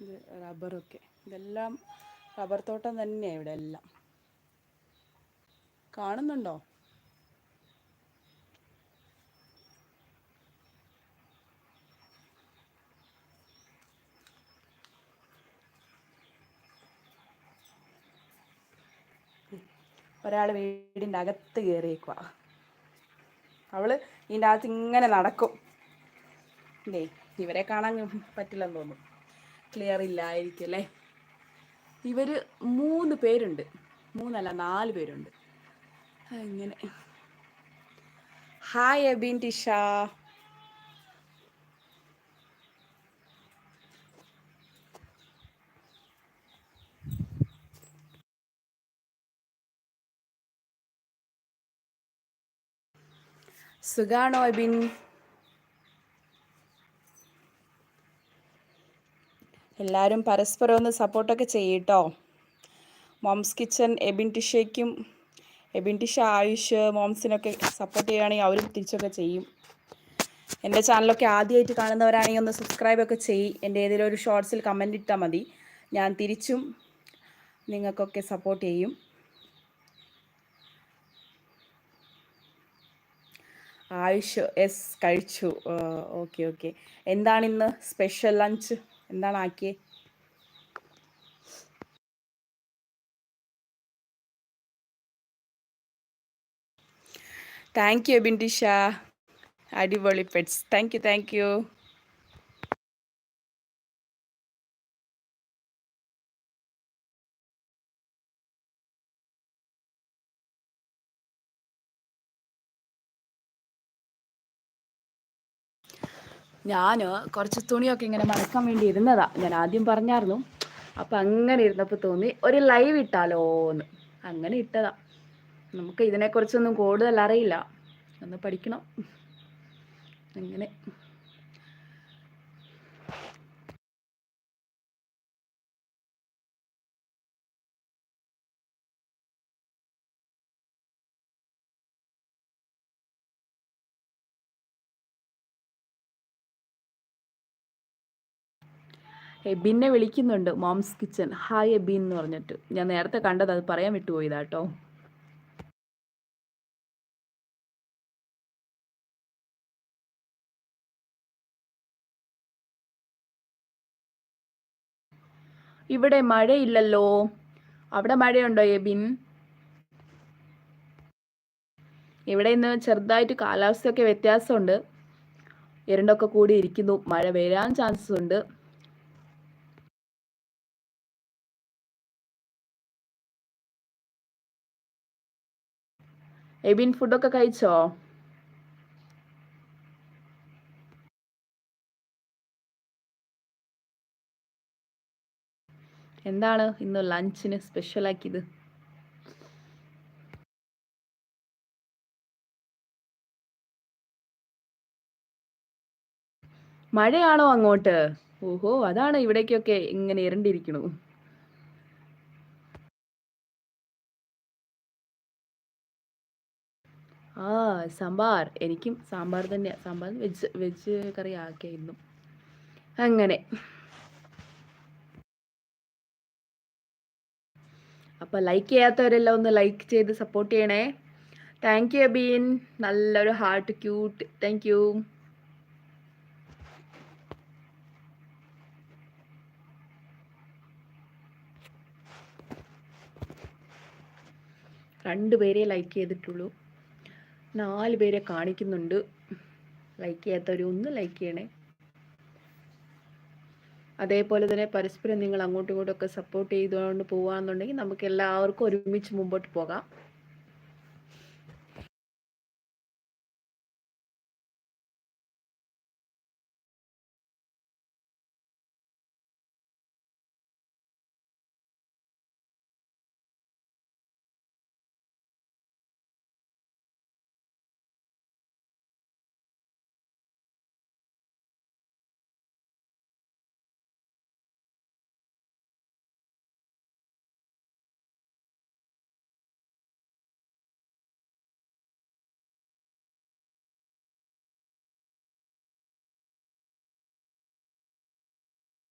ഇത് റബ്ബറൊക്കെ, ഇതെല്ലാം റബ്ബർ തോട്ടം തന്നെയാണ് ഇവിടെ എല്ലാം. കാണുന്നുണ്ടോ? ഒരാൾ വീടിൻ്റെ അകത്ത് കയറിയേക്കുക. അവള് ഇതിൻ്റെ അകത്ത് ഇങ്ങനെ നടക്കും. ഇല്ലേ, ഇവരെ കാണാൻ പറ്റില്ലെന്ന് തോന്നുന്നു, ക്ലിയർ ഇല്ലായിരിക്കും അല്ലേ. ഇവർ 3 പേരുണ്ട്, 3 അല്ല 4 പേരുണ്ട്. അങ്ങനെ. ഹായ് അബിൻ ടിഷ. സുഖാണോ അബിൻ? എല്ലാവരും പരസ്പരം ഒന്ന് സപ്പോർട്ടൊക്കെ ചെയ്യട്ടോ. Moms kitchen Ebin ടിഷയ്ക്കും, Ebin Tisha Ayush മോംസിനൊക്കെ support ചെയ്യുകയാണെങ്കിൽ അവരും തിരിച്ചൊക്കെ ചെയ്യും. എൻ്റെ ചാനലൊക്കെ ആദ്യമായിട്ട് കാണുന്നവരാണെങ്കിൽ ഒന്ന് സബ്സ്ക്രൈബൊക്കെ ചെയ്യും. എൻ്റെ ഏതെങ്കിലും ഒരു ഷോർട്സിൽ കമൻ്റ് ഇട്ടാൽ മതി, ഞാൻ തിരിച്ചും നിങ്ങൾക്കൊക്കെ സപ്പോർട്ട് ചെയ്യും. ആയുഷ് എസ് കഴിച്ചു. Okay okay. എന്താണ് ഇന്ന് സ്പെഷ്യൽ ലഞ്ച്? എന്താണ് ആക്കിയേ? Thank you Ebin Tisha. അടിപൊളി pets. Thank you thank you. ഞാൻ കുറച്ച് തുണിയൊക്കെ ഇങ്ങനെ മടക്കാൻ വേണ്ടി ഇരുന്നതാ. ഞാൻ ആദ്യം പറഞ്ഞായിരുന്നു, അപ്പം അങ്ങനെ ഇരുന്നപ്പോൾ തോന്നി ഒരു ലൈവ് ഇട്ടാലോ എന്ന്. അങ്ങനെ ഇട്ടതാ. നമുക്ക് ഇതിനെക്കുറിച്ചൊന്നും കൂടുതൽ അറിയില്ല, ഒന്ന് പഠിക്കണം. അങ്ങനെ എബിനെ വിളിക്കുന്നുണ്ട് മോംസ് കിച്ചൺ. ഹായ് എബിൻ എന്ന് പറഞ്ഞിട്ട്. ഞാൻ നേരത്തെ കണ്ടത്, അത് പറയാൻ വിട്ടുപോയതാ കേട്ടോ. ഇവിടെ മഴയില്ലല്ലോ, അവിടെ മഴയുണ്ടോ എബിൻ? ഇവിടെ ഇന്ന് ചെറുതായിട്ട് കാലാവസ്ഥയൊക്കെ വ്യത്യാസമുണ്ട്, ഇരുണ്ടൊക്കെ കൂടി ഇരിക്കുന്നു, മഴ വരാൻ ചാൻസ് ഉണ്ട്. എബിൻ ഫുഡൊക്കെ കഴിച്ചോ? എന്താണ് ഇന്ന് ലഞ്ചിന് സ്പെഷ്യലാക്കിയത്? മഴയാണോ അങ്ങോട്ട്? ഓഹോ, അതാണ് ഇവിടേക്കൊക്കെ ഇങ്ങനെ ഇരുണ്ടിരിക്കണു. ആ, സാമ്പാർ. എനിക്കും സാമ്പാർ തന്നെയാണ്. സാമ്പാർ വെജ് കറി ആക്കിയായിരുന്നു. അങ്ങനെ. അപ്പോൾ ലൈക്ക് ചെയ്യാത്തവരെല്ലാം ഒന്ന് ലൈക്ക് ചെയ്ത് സപ്പോർട്ട് ചെയ്യണേ. Thank you Abin. നല്ലൊരു ഹാർട്ട് ക്യൂട്ട്. Thank you. രണ്ട് പേരെ ലൈക്ക് ചെയ്തിട്ടുള്ളൂ, 4 പേരെ കാണിക്കുന്നുണ്ട്. ലൈക്ക് ചെയ്യാത്തവരൊന്ന് ലൈക്ക് ചെയ്യണേ. അതേപോലെ തന്നെ പരസ്പരം നിങ്ങൾ അങ്ങോട്ടും ഇങ്ങോട്ടും ഒക്കെ സപ്പോർട്ട് ചെയ്തുകൊണ്ട് പോകാമെന്നുണ്ടെങ്കിൽ നമുക്ക് എല്ലാവർക്കും ഒരുമിച്ച് മുമ്പോട്ട് പോകാം.